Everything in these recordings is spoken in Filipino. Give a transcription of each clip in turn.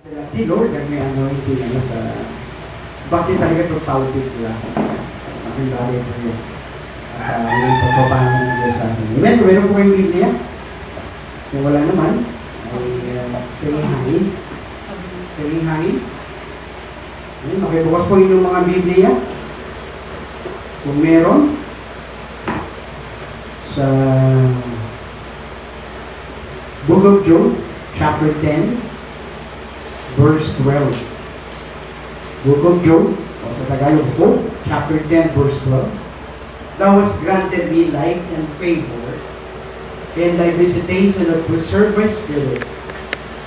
Si Lord ang may anointing ano sa bakit talaga itong topic nila aking bali ito yun yung pagpapahan ng Diyos sa atin. Amen? Kung meron po kayong Biblia, kung wala naman ay hangin makibukas po yung mga Biblia kung meron sa Book of Job chapter 10 verse 12. Book of Job, o sa Tagalog po, chapter 10, verse 12. Thou hast granted me life and favor, and thy visitation hath preserved my spirit.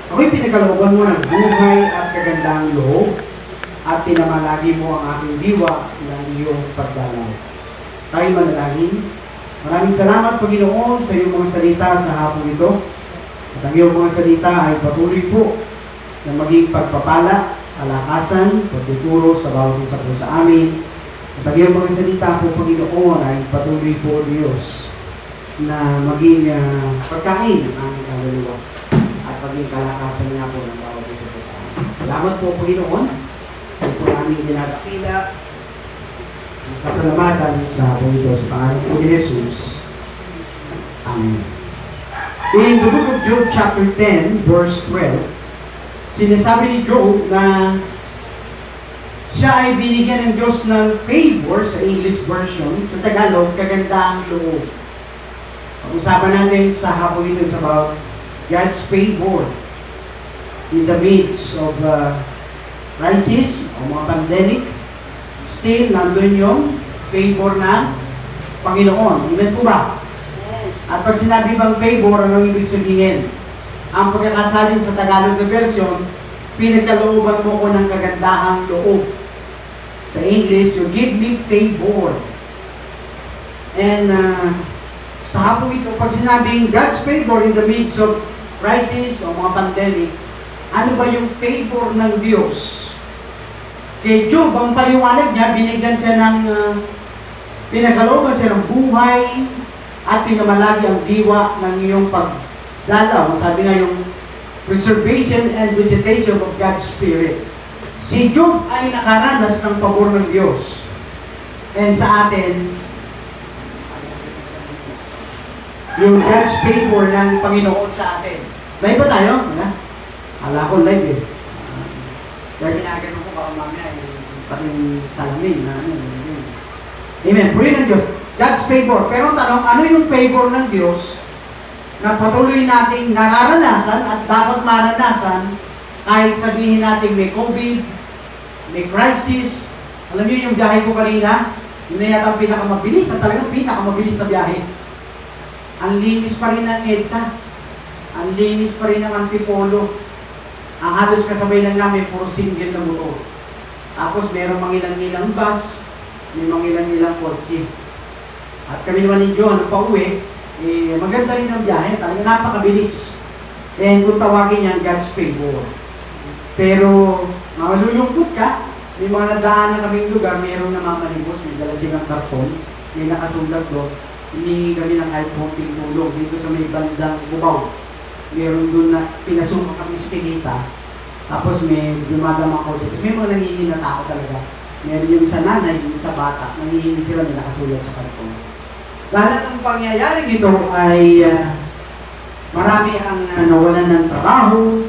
Ako'y pinakalooban mo ng buhay at kagandang loob, at pinamalagi mo ang aking diwa ng iyong pagdalaw. Tayo manalangin. Maraming salamat, Panginoon, sa iyong mga salita sa hapon ito. At ang iyong mga salita ay patuloy po na maging pagpapala, kalakasan, pagtuturo sa bawat isa po sa amin. At ang iyong mga salita po, Panginoon, ay patuloy po, Diyos, na maging pagkain ng aming kaluluwa at maging kalakasan niya po ng bawat isa po sa amin. Salamat po, Panginoon. Ito po namin dinadakila ang sasalamatan sa hapon ito sa pangalan po ni Jesus. Amen. In the book of Job, chapter 10, verse 12, sinasabi ni Job na siya ay binigyan ng Diyos ng favor sa English version, sa Tagalog, kagandaang loob. Pag-usapan natin sa hapon ito about God's favor in the midst of crisis o mga pandemic. Still, nandun yung favor ng Panginoon. Amen po ba? At pag sinabi bang favor, ano ibig sabihin? Ang pagkakasalin sa Tagalog na version, pinagkalooban mo ko ng kagandahang loob. Sa English, you give me favor. And sa hapong ito, pag sinabing God's favor in the midst of crisis o mga pandemic, ano ba yung favor ng Diyos? Kay Job, ang paliwanag niya, binigyan siya ng pinagkalooban siya ng buhay at pinamalagi ang diwa ng iyong pagdalaw. Sabi nga yung preservation and visitation of God's Spirit. Si Job ay nakaranas ng pabor ng Diyos. And sa atin, yung God's favor ng Panginoon sa atin. Live ba tayo? Ala ko live eh. Kaya ginagano ko baka mamaya pating salamin na Amen. Puri ng Diyos. God's favor. Pero tanong, ano yung favor ng Diyos na patuloy nating nararanasan at dapat maranasan kahit sabihin natin may COVID, may crisis. Alam niyo yung biyahe ko kanina, yun na yata ang pinakamabilis at talagang pinakamabilis na biyahe. Ang linis pa rin ng EDSA. Ang linis pa rin ng Antipolo. Ang halos kasabay lang namin, puro single na motor. Tapos meron mangilang-ilang bus, may mangilang-ilang kotse. At kami naman ni John, pauwi, maganda rin ang biyahe, talaga napakabilis. And kung tawagin yan, God's favor. Pero, malulungkot ka, may mga nadaan na kaming lugar, mayroong namamanibos, may dala silang karton, may nakasulat doon, hindi kami ng kahit konting tulong dito sa may bandang Cubao. Meron doon na pinasuma kami sa Pinita, tapos may dumadama ko dito. May mga nangihingi na tao talaga. Meron yung isa nanay, yung isa bata, nangihingi sila na nakasulat sa karton. Dahil ang pangyayaring ito ay marami ang nawalan ng trabaho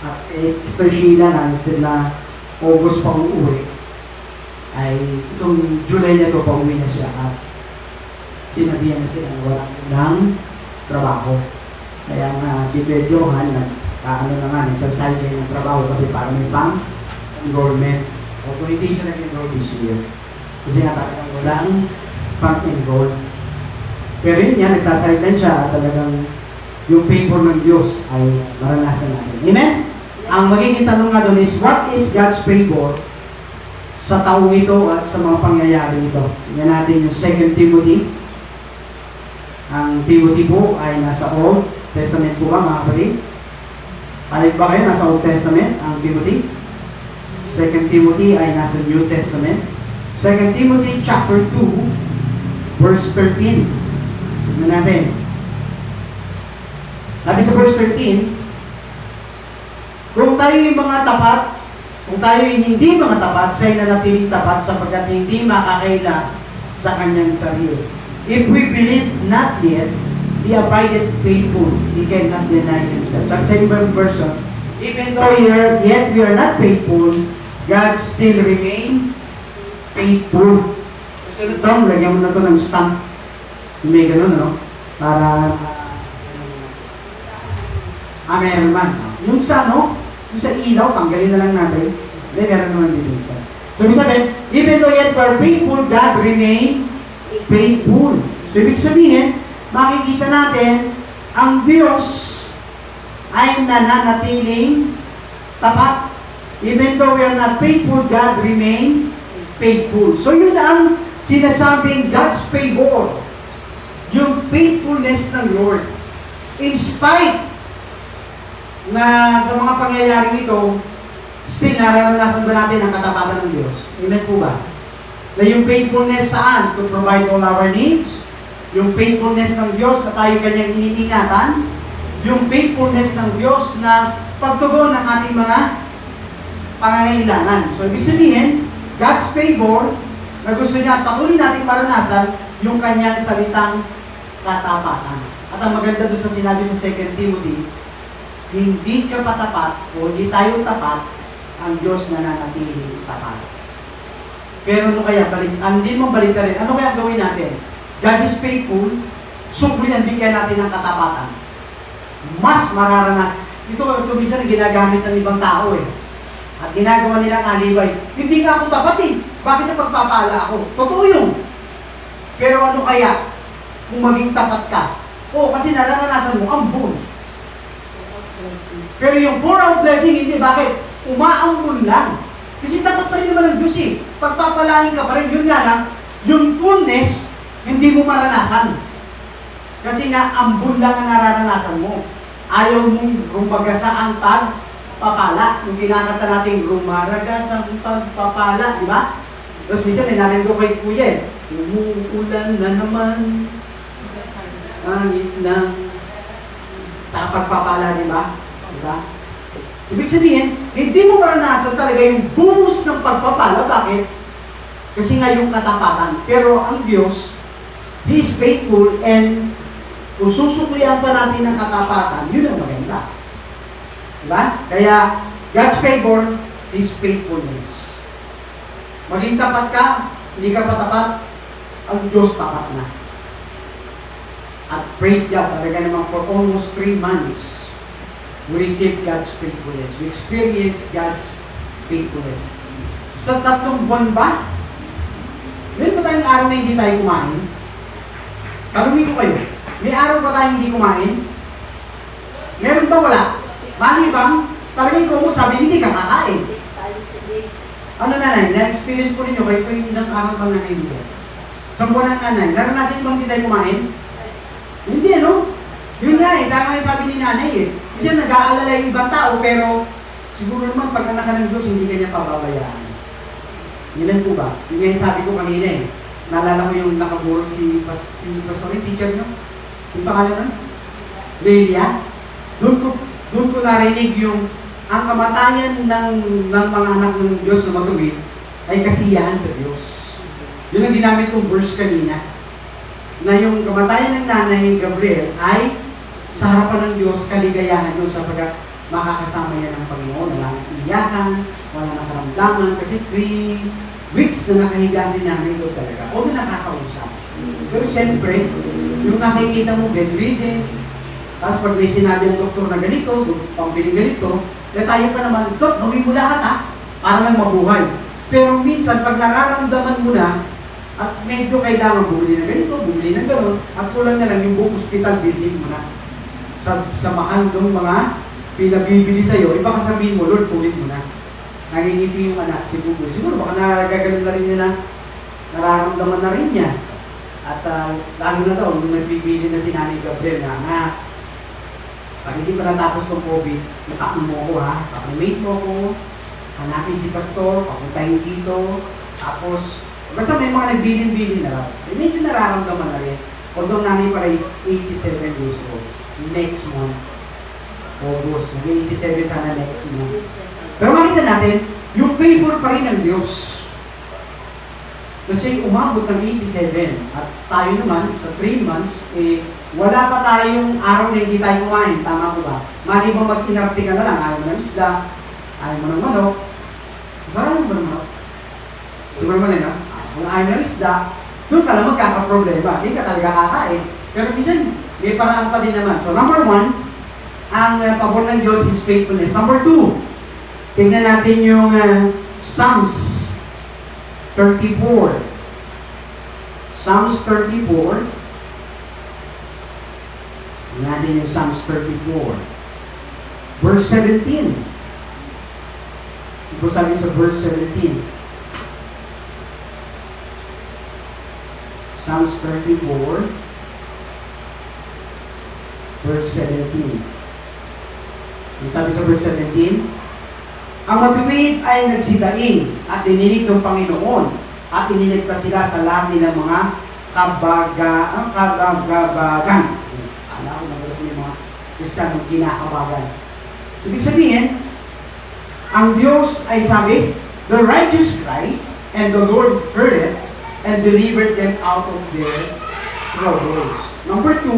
at si Sister Sheila na instead na August pa uuwi ay itong July na ito pauwi na siya at sinabihan na sila walang ng trabaho. Kaya nga si Kuya Johan nagsasign siya ng trabaho kasi para may pang-enrollment. Authority siya nag-enroll this year. Kasi nga talagang walang pang-enroll. Pero yun yan, nagsasideline siya at talagang yung favor ng Diyos ay maranasan natin. Amen? Ang magiging tanong nga doon is, what is God's favor sa taong ito at sa mga pangyayari ito? Tingnan natin yung 2 Timothy. Ang Timothy po ay nasa Old Testament po ba, mga kapatid? Palig ba kayo nasa Old Testament, ang Timothy? 2 Timothy ay nasa New Testament. 2 Timothy chapter 2, verse 13. Tingnan natin. Sabi sa verse 13, Kung tayo yung mga tapat, kung tayo yung hindi mga tapat, siya'y nanatiling tapat sapagkat hindi makakaila sa kanyang sarili. If we believe not yet, he abideth faithful. He cannot deny himself. Sa ibang version, even though yet we are not faithful, God still remain faithful. Susunod ito, lagyan mo na ito ng stamp. May ganun, no? Para, meron man. Yung sa, no? Yung sa ilaw, tanggalin na lang natin. Hindi, meron naman dito isa. So, ibig sabihin, even though yet we are faithful, God remain faithful. So, ibig sabihin, makikita natin, ang Diyos ay nananatiling tapat. Even though we are not faithful, God remain faithful. So, yun ang sinasabing God's favor. Yung faithfulness ng Lord. In spite na sa mga pangyayaring ito, still nararanasan ba natin ang katapatan ng Diyos? Amen po ba? Na yung faithfulness saan? To provide all our needs. Yung faithfulness ng Diyos na tayo kanyang iniingatan. Yung faithfulness ng Diyos na pagtugon ng ating mga pangangailangan. So, ibig sabihin, God's favor na gusto niya at patuloy nating maranasan yung kanyang salitang katapatan. At ang maganda doon sa sinabi sa 2 Timothy, hindi ka patapat o hindi tayo tapat, ang Diyos nananatili tapat. Pero ano kaya, hindi mo balik rin. Ano kaya gawin natin? God is faithful, suplihan bigyan natin ng katapatan. Mas mararanat. Ito minsan ginagamit ng ibang tao eh. At ginagawa nilang alibay. Hindi nga ako tapat eh. Bakit na pagpapala ako? Totoo yun. Pero ano kaya kung maging tapat ka? Oo, kasi nararanasan mo ang bull. Pero yung pour out blessing, hindi. Bakit? Umaambun lang. Kasi tapat pa rin naman ang Diyos eh. Pagpapalain ka pa rin. Yun nga lang, yung fullness, hindi mo maranasan. Kasi nga, ambun lang ang nararanasan mo. Ayaw mong rumaga sa ang pagpapala. Yung kinakanta natin, rumaraga sa pagpapala. Di ba? Tapos minsan, may narinig ko kay Kuya eh. Umuulan na naman. Angit lang. Sa pagpapala, di ba? Diba? Ibig sabihin, hindi mo maranasan talaga yung buhos ng pagpapala. Bakit? Kasi nga yung katapatan. Pero ang Diyos, He is faithful and kung susuklian pa natin ng katapatan, yun ang maganda. Diba? Kaya, God's favor is faithfulness. Maging tapat ka, hindi ka patapat, ang Diyos tapat na. At praise God, talaga naman for almost 3 months, we receive God's faithfulness. We experience God's faithfulness. Sa 3 buwan ba? Meron ba tayong araw na hindi tayo kumain? Tanungin ko kayo, may araw ba tayo hindi kumain? Meron ba wala? Mali bang, talaga ikaw mo sabi, hindi ka kakain. Ano nanay, na-experience po ninyo, kayo po yung ilang araw bang nanay dito? 10 buwan ng nanay, naranasin bang hindi tayo kumain? Hindi, ano? Yun nga eh, tama yung sabi ni nanay eh. Kasi nag-aalala yung ibang tao, pero siguro naman pag anak ka ng Diyos, hindi ka niya pababayaan. Yan po ba? Yun nga yung sabi ko kanina eh. Naalala ko yung nakaburog si Pastor, teacher nyo. Yung pangalan nun? Lelia. Doon ko narinig yung ang kamatayan ng mga anak ng Diyos na matuwid ay kasiyahan sa Diyos. Yun ang ginamit kong verse kanina. Na yung kamatayan ng nanay Gabriel ay sa harapan ng Diyos, kaligayahan doon sapagkat makakasama niya ng Panginoon. Wala nang iyakan, wala nang karamdaman, kasi 3 weeks na nakahiga si nanay doon talaga. O na nakakausap. Pero siyempre, yung nakikita mo, bedridden, tapos pag may sinabi ng doktor na ganito, pambiling ganito, kaya tayo pa naman, Dok, gawin mo lahat ha, para lang mabuhay. Pero minsan, pag nararamdaman mo na, at medyo kailangan bumili na ganito, bumili na gano'n, at kulang na lang yung buong hospital building mo na. Sa mahal ng mga pinabibili sa'yo, iba ka sabihin mo, Lord, kulit mo na. Nangingiti yung anak, siguro. Siguro baka nagaganon na rin niya na, nararamdaman na rin niya. At lalo na daw, nung nagbibili na si Nanay Gabriel na, pag hindi pa natapos ng COVID, nakakam mo ko ha, kakamate mo ko, hanapin si Pastor, papuntahin dito, tapos, basta may mga nagbilin-bilin na raw. Medyo nararamdaman na rin. Although nanay pala is 87 years old. Next month, August. Mag-87 sana next month. Pero makita natin, yung favor pa rin ng Diyos. Kasi umabot ng 87 at tayo naman sa 3 months, wala pa tayong araw na hindi tayo kumain. Tama ko ba? Mali ba mag-inarte ka na lang? Ayaw mo ng isda, ayaw mo ng manok. Masarap mo ba ng manok? Siguro mo rin, no? Kung ayaw mo ng isda, doon ka lang magkakaproblema. Hindi ka talaga kakain. Pero minsan, may paraan pa din naman. So, number 1, ang pabor ng Diyos is faithfulness. Number 2, tingnan natin yung Psalms 34. Psalms 34. Tingnan natin yung Psalms 34. Verse 17. Ito sabi sa verse 17. Psalms 34. Verse 17. Yung sabi sa verse 17, ang matuwid ay nagsidaing at dininig ng Panginoon at iniligtas sila sa lahat nilang mga kabagabagan. Alam ko na may mga Kristiyanong kinakabagan. So, ibig sabihin, ang Diyos ay sabi, the righteous cry, and the Lord heard it, and delivered them out of their troubles. Number 2,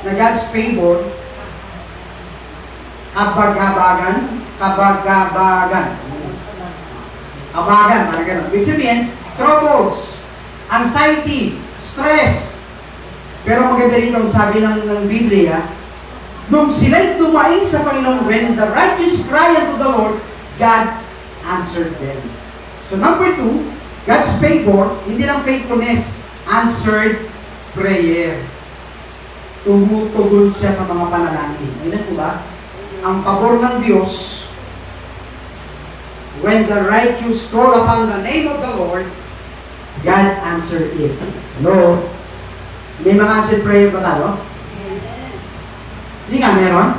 na God's favor, kabagabagan, abagan, parang gano'n. Ibig sabihin, troubles, anxiety, stress. Pero maganda rito ang sabi ng Biblia, nung sila'y tumaing sa Panginoon, when the righteous cry unto the Lord, God answered them. So number 2, God's favor, hindi lang faithfulness, answered prayer. Tumutugon siya sa mga panalangin. Ayun po ba? Ang pabor ng Diyos, when the righteous call upon the name of the Lord, God answered it. Hello? May mga answered prayer ba tayo? Hindi nga, meron?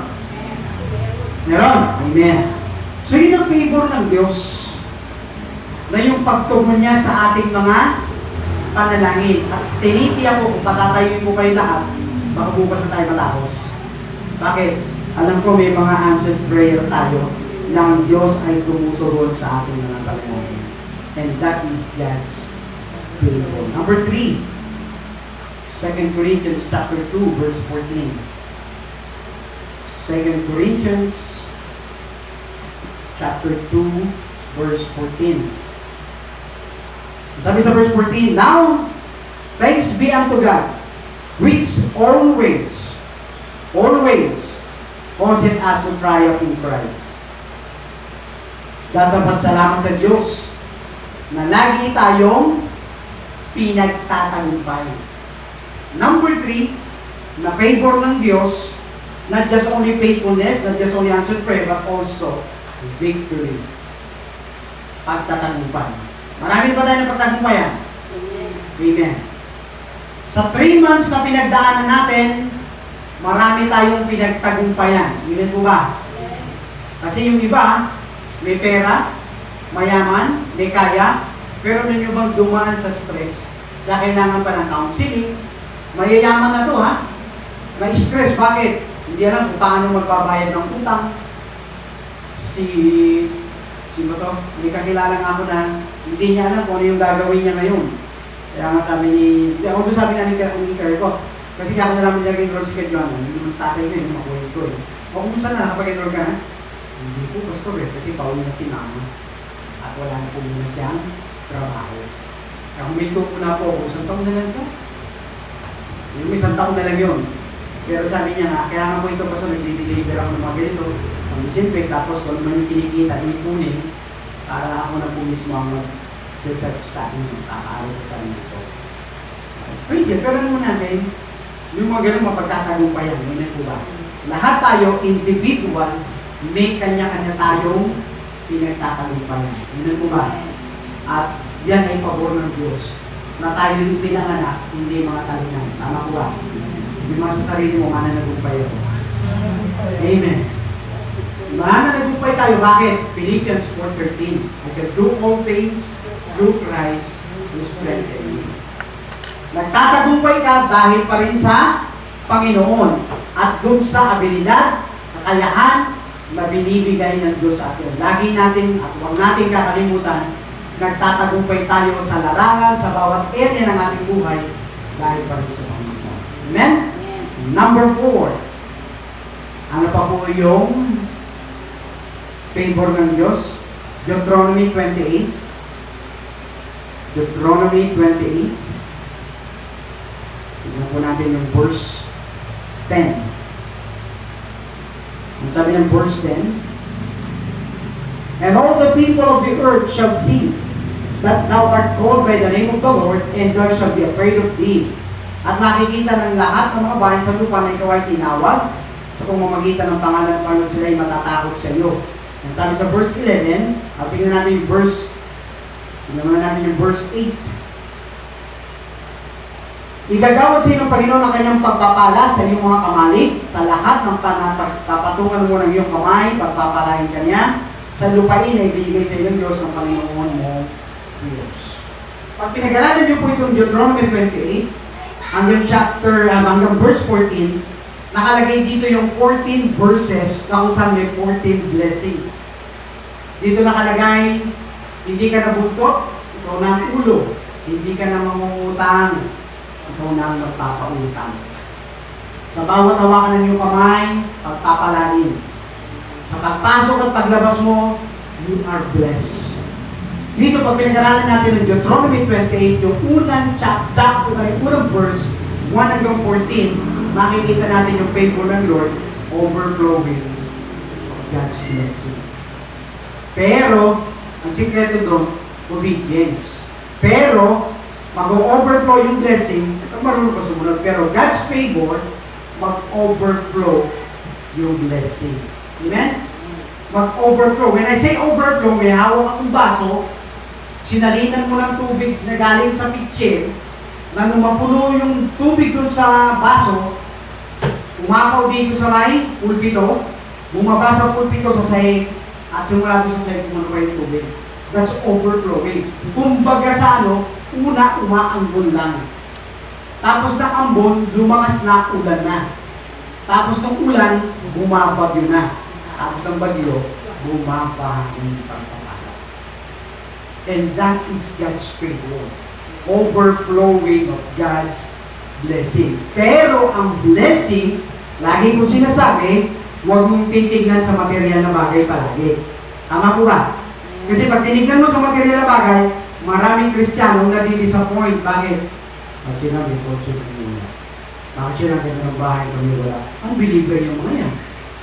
Meron? Amen. So yun ang favor ng Diyos, na yung pagtugon niya sa ating mga panalangin. At tinitiyak ko, kung patatayuin ko kayo lahat, baka bukas na tayo matapos. Bakit? Alam ko may mga answered prayer tayo na ang Diyos ay tumutugon sa ating mga panalangin. And that is God's favor. Number 3, 2 Corinthians chapter 2, verse 14. 2 Corinthians chapter 2, verse 14. Sabi sa verse 14, now, thanks be unto God, which always causes us to triumph in Christ. Dapat salamat sa Diyos na lagi tayong pinagtatagumpay. Number 3, na favor ng Diyos, not just only faithfulness, not just only answered prayer, but also victory. Pagtatagumpay. Marami pa tayo ng pagtagumpayan. Amen. Sa 3 months na pinagdaanan natin, marami tayong pinagtagumpayan. Amen po ba? Kasi yung iba, may pera, mayaman, may kaya, pero nung yung bang dumaan sa stress, kaya kailangan pa ng counseling, mayayaman na to ha, na-stress, bakit? Hindi alam kung paano magbabayad ng utang. Sino to? May kakilala nga ako na hindi niya alam kung ano yung gagawin niya ngayon. Kaya nga sabi ako doon sabi nga ni Kerry ko, kasi ako na lang nilagay-enroll si Kedjuan, hindi naman tatay ko yung makulit ko eh. O kumusta na, nakapag-enroll ka na? Hindi po, pastor eh, kasi pauwi na si mama. At wala na po muna siyang trabaho. Kaya huminto po na po ako, isang taon na lang ito. Yung isang taon na lang yun. Pero sabi niya nga, kaya nga po ito pastor, nag-deliver ako ng mga ganito. Ang disinfect, tapos kung naman yung kinikita, ipunin, para ako na po mismo ang self-study, kakaaral sa sarili ko. Praise it, pero naman natin, yung mga ganun mapagtatagumpayan, hindi po ba? Lahat tayo, individual, may kanya-kanya tayong pinagtatagumpayan. Hindi po ba? At yan ay pabor ng Diyos, na tayo yung pinanganak, hindi mga talunan. Tama po ba? Hindi mga sa sarili mo, mananagumpay ako. Amen. Mananagumpay tayo, bakit? Philippians 4:13. I can do all things through Christ who strengthens me. Nagtatagumpay ka dahil pa rin sa Panginoon at dun sa abilidad at kakayahan na binibigay ng Diyos sa atin. Lagi natin, at huwag natin kakalimutan, nagtatagumpay tayo sa larangan, sa bawat area ng ating buhay, dahil pa rin sa Panginoon. Amen? Number 4. Ano pa po yung favor ng Diyos? Deuteronomy 28. Deuteronomy 28. Tignan po natin yung verse 10. Ang sabi ng verse 10, "And all the people of the earth shall see that thou art called by the name of the Lord, and thou shalt be afraid of thee." At makikita ng lahat ng mga bayan sa lupa na ikaw ay tinawag, sa pamamagitan ng pangalan ng Panginoon sila ay matatakot sa iyo. Ang sabi sa verse 11, at tingnan natin yung verse 8. "Igagawad sa iyo ng Panginoon ang kanyang pagpapala sa iyong mga kamalig, sa lahat ng papatungan mo ng iyong kamay, pagpapalain ka niya, sa lupain na ibigay sa iyo ng Diyos ng Panginoon mo, Diyos." Pag pinag-aralan niyo po itong Deuteronomy 28, hanggang verse 14, nakalagay dito yung 14 verses na kung saan may 14 blessing. Dito nakalagay, hindi ka nabuntot, ikaw na ang ulo. Hindi ka na mangungutang, ikaw na ang magpapautang. Sa bawat hawakan ng iyong kamay, pagpapalain. Sa pagpasok at paglabas mo, you are blessed. Dito, pag pinag-aralan natin ng Deuteronomy 28, yung unang chapter, yung unang verse, 1 hanggang 14, makikita natin yung favor ng Lord, overflowing of God's blessing. Pero, ang sikreto doon, obedience. Pero, mag-overflow yung blessing, ito marunong ka sumunod, pero God's favor, mag-overflow yung blessing. Amen? Mag-overflow. When I say overflow, may hawak akong baso, sinalinan mo ng tubig na galing sa pitcher, na mapuno yung tubig dun sa baso, umapaw dito sa may pulpito, bumaba sa pulpito sa sahig, at simula doon sa sahig, kumano yung tubig. That's overflowing. Kumbaga sa una, umaambon lang. Tapos ng ambon, lumakas na, ulan na. Tapos ng ulan, bumabagyo na. Tapos ng bagyo, bumaba yung pagpapala. And that is God's favor. Overflowing of God's blessing. Pero ang blessing, lagi ko sinasabi, huwag mong titignan sa material na bagay palagi. Tama po ba? Kasi pag tinignan mo sa material na bagay, maraming Kristiyano nadi-disappoint. Bakit? Bakit siya may kotse kami? Bakit siya naganda ng bahay kami wala? Ang believer yung mga yan.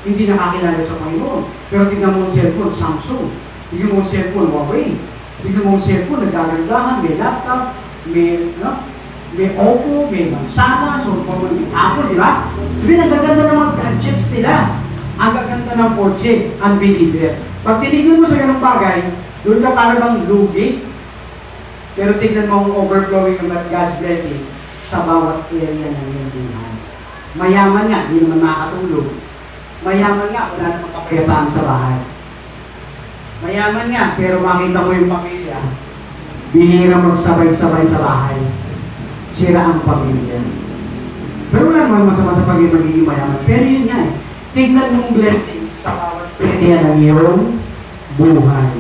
Hindi nakakilala sa Panginoon. Pero tignan mo ang cellphone, Samsung. Tignan mo ang cellphone, Huawei. Tignan mo ang cellphone, nagagandahan, may laptop, may Oppo, may Mansana, so may Apple, di ba? Sabi, nagaganda ng mga gadgets nila. Ang gaganda ng 4G, unbeliever. Pag tinignan mo sa ganung bagay, doon ka para bang lugi. Pero tignan mo ang overflowing ng God's blessing sa bawat area ng iyong buhay. Mayaman nga, hindi naman makakatulog. Mayaman nga, wala namang kapayapaan sa bahay. Mayaman nga, pero makita mo yung pamilya, binira magsabay-sabay sa bahay. Sira ang pamilya. Pero wala naman masama sa magiging mayaman. Pero yun nga eh, tignan mong blessing sa bawat area ng iyong buhay.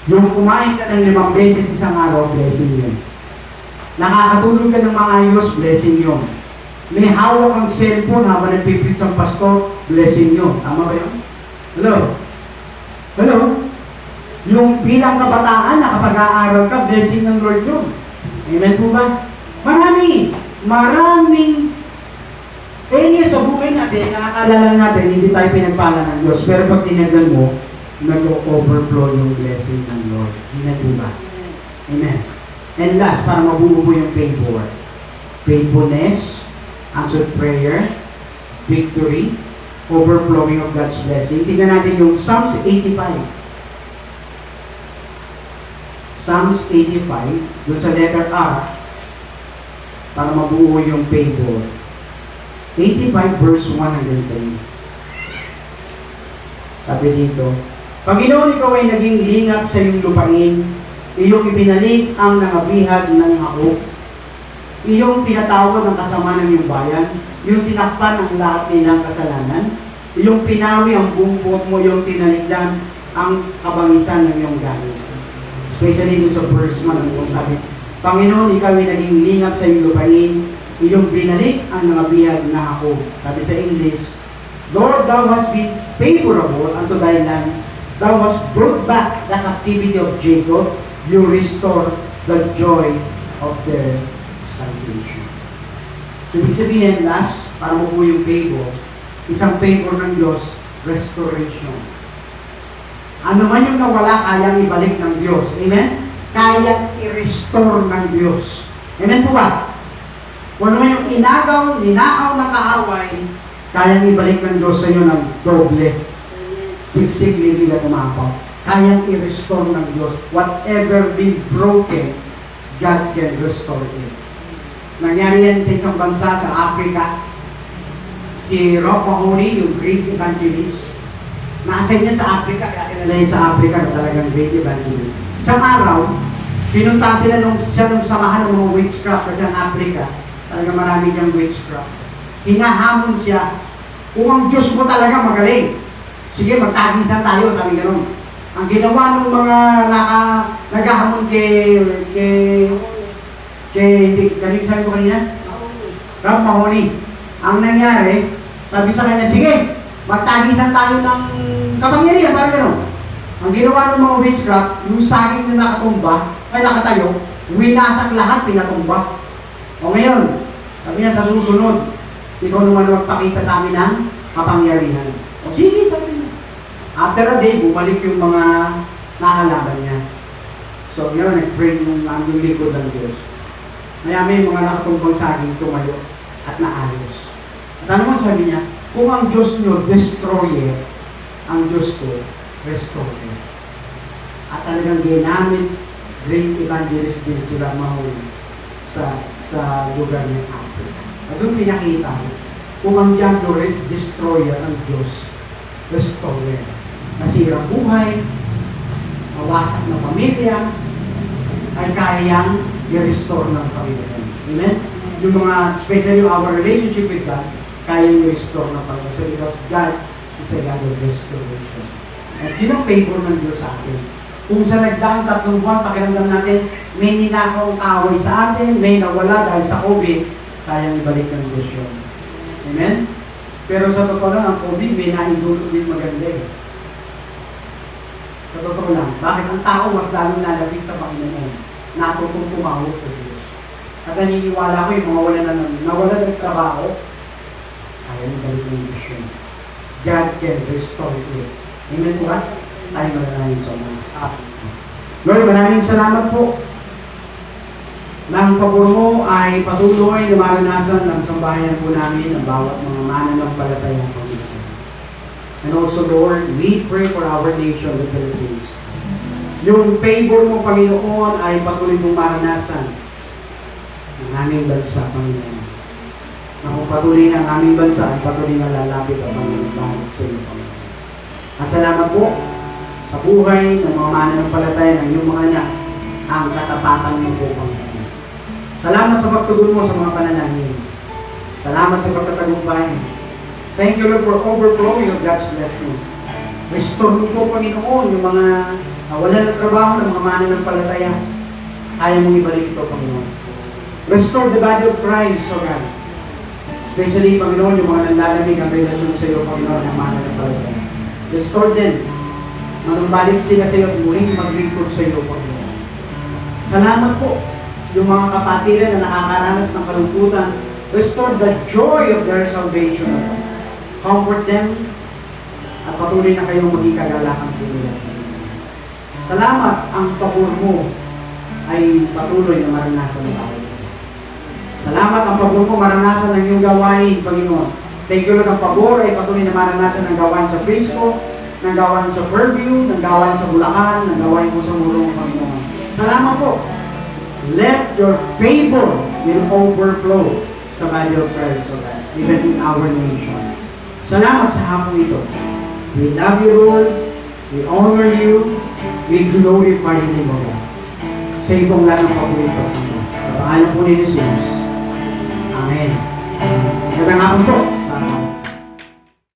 Yung kumain ka ng 5 beses isang araw, blessing yun. Nakakatulog ka ng maayos, blessing yun. May hawak ang cellphone habang nagpipits ang pastor, blessing yun. Tama ba yun? Hello? Hello? Yung bilang kabataan, nakapag-aaral ka, blessing ng Lord yun. Amen po ba? Maraming area sa buhay natin, nakakala natin, hindi tayo pinagpala ng Diyos. Pero pag tinagdan mo, nag-overflow yung blessing ng Lord. Amen po ba? Amen. And last, para mabuo po yung favor. Faithfulness, answered prayer, victory, overflowing of God's blessing. Tingnan natin yung Psalms 85. Psalms 85, doon sa letter R, para mabuo yung favor. 85 verse 110. Sabi dito, Panginoon, ikaw ay naging lingap sa iyong lupain, iyong ibinalik ang nangabihag ng hako, iyong pinatawad ang kasama ng iyong bayan, iyong tinakpan ang lahat nilang kasalanan, Iyong pinawi ang buong buhok mo, iyong tinaligdan ang kabangisan ng iyong gamit. Especially dun sa verse man, ang sabi, Panginoon, ikaw ay naging lingap sa iyong lupain, iyong binalik ang mga bihag na ako. Sabi sa English, Lord, thou hast been favorable unto thy land. Thou hast brought back the captivity of Jacob. You restore the joy of their salvation. So, ibig sabihin, last, para mo po yung favor, isang favor ng Diyos, restoration. Ano man yung nawala, kayang ibalik ng Diyos. Amen? Kayang i-restore ng Diyos. Amen po ba? Kung ano man yung inagaw, ninakaw ng kaaway, kayang ibalik ng Diyos sa iyo ng doble. Siksik, hindi na tumapaw. Kayang i-restore ng Diyos. Whatever been broken, God can restore it. Nangyari yan sa isang bansa sa Africa. Si Rob Mahoney, yung great evangelist, na-assign niya sa Africa, kaya kinala niya sa Africa na talagang great evangelist. Isang araw, pinuntahan siya nung samahan ng mga witchcraft kasi ang Africa, talagang marami niyang witchcraft. Hinahamon siya, kung ang Diyos mo talaga magaling, sige, magtagisan tayo, sabi gano'n. Ang ginawa ng mga naghahamon kanino sabi ko kanina? Rob Mahoney. Ang nangyari, sabi sa kanya, sige, magtagisan tayo ng kapangyarihan, parang gano'n. Ang ginawa ng mga witchcraft, yung saging na nakatayo, winasak lahat, pinatumba. O ngayon, sabi niya sa susunod, ikaw naman magpakita sa amin ng kapangyarihan. O sige, sabi niya. After a day, bumalik yung mga nakalaban niya. So, yun, nag-pray yung likod ng Diyos. Kaya may mga nakatumbang saging tumayo at naayos. At ano man sabi niya, kung ang Diyos nyo destroyer, ang Diyos ko restore. At talagang ginamit, great evangelist din sila Mahoney sa lugar ng Africa. At doon pinakita mo, kung ang Diyos destroyer, ang Diyos restorer. Nasira buhay, mawasak ng pamilya, ay kayang i-restore ng pamilya. Amen? Yung mga, especially our relationship with God, kayang i-restore ng pamilya. So because God is a God of restoration. At yun ang favor ng Diyos sa atin. Kung sa nagdaang 3 buwan, pakiramdam natin, may ninakaw ang kaaway sa atin, may nawala dahil sa COVID, kayang ibalik ng Diyos yun. Amen? Pero sa totoo lang, ang COVID, may naindulot din maganda eh. Sa totoo lang, bakit ang tao mas lalong lalapit sa Panginoon? Natutong tumawag sa Diyos. At naniniwala ko yung mga nawala ng trabaho, ayaw ibalik ng Diyos yun. God can restore it. Amen po ba? Tayo maraming sa mga Lord, maraming salamat po. Nang pabor mo ay patuloy na maranasan ng sambahayan po namin ang bawat mga mananampalataya ng Panginoon. And also, Lord, we pray for our nation, the Philippines. Yung favor mo, Panginoon, ay patuloy mong maranasan ng aming bansa, Panginoon. Na kung patuloy ng aming bansa, ay patuloy na lalapit ang Panginoon bahit sa iyo, Panginoon. At salamat po sa buhay ng mga mananampalataya ng iyong mga anak, ang katapatan mo po, Panginoon. Salamat sa pagtugon mo sa mga panalangin. Salamat sa pagtatagumpay. Thank you, Lord, for overflowing of God's blessing. Restore mo po, Panginoon, yung mga wala ng trabaho ng mga mananampalataya. Ayaw mong ibalik ito, Panginoon. Restore the body of Christ, O God. Especially, Panginoon, yung mga nanlalamig ang relasyon sa iyo, Panginoon, ng mananampalataya. Restore them. Manumbalik sila sa iyo at muling maglingkod sa iyo, Panginoon. Salamat po. Yung mga kapatiran na nakakaranas ng kalungkutan, restore the joy of their salvation. Comfort them at patuloy na kayong maging kagalakan po nila. Salamat, ang pabor mo ay patuloy na maranasan ng tao. Salamat, ang pabor mo maranasan ng iyong gawain, Panginoon. Thank you, Lord, ang pabor ay patuloy na maranasan ng gawain sa Frisco, ng gawain sa Fairview, ng gawain sa Bulacan, ng gawain po sa Murong, Panginoon. Salamat po. Let your favor will overflow sa body of Christ, O God, even in our nation. Salamat sa hapong ito. We love you, Lord. We honor you. We glorify you, O God. Sa itong lahat ng paborito sa mga. Sa pangalan po ni Jesus. Amen. Magandang hapon po.